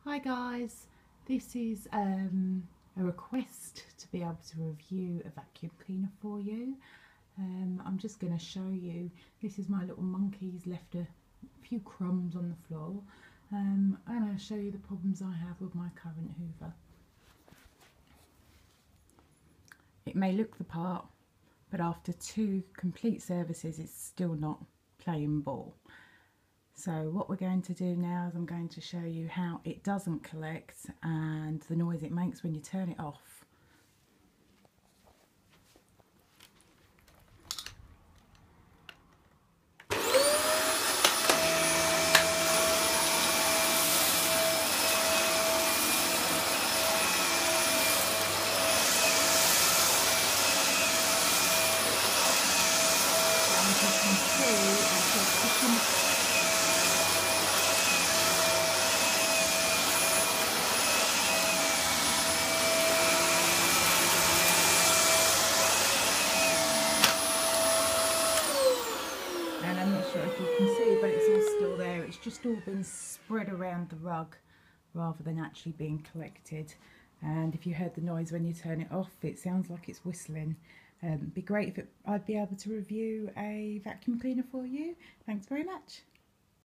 Hi guys, this is a request to be able to review a vacuum cleaner for you. I'm just going to show you, this is my little monkey. He's left a few crumbs on the floor. I'm going to show you the problems I have with my current Hoover. It may look the part, but after 2 complete services it's still not playing ball. So what we're going to do now is I'm going to show you how it doesn't collect and the noise it makes when you turn it off. And as you can see, I'm just pushing. And I'm not sure if you can see, but it's all still there. It's just all been spread around the rug rather than actually being collected. And if you heard the noise when you turn it off, it sounds like it's whistling. It'd be great if I'd be able to review a vacuum cleaner for you. Thanks very much.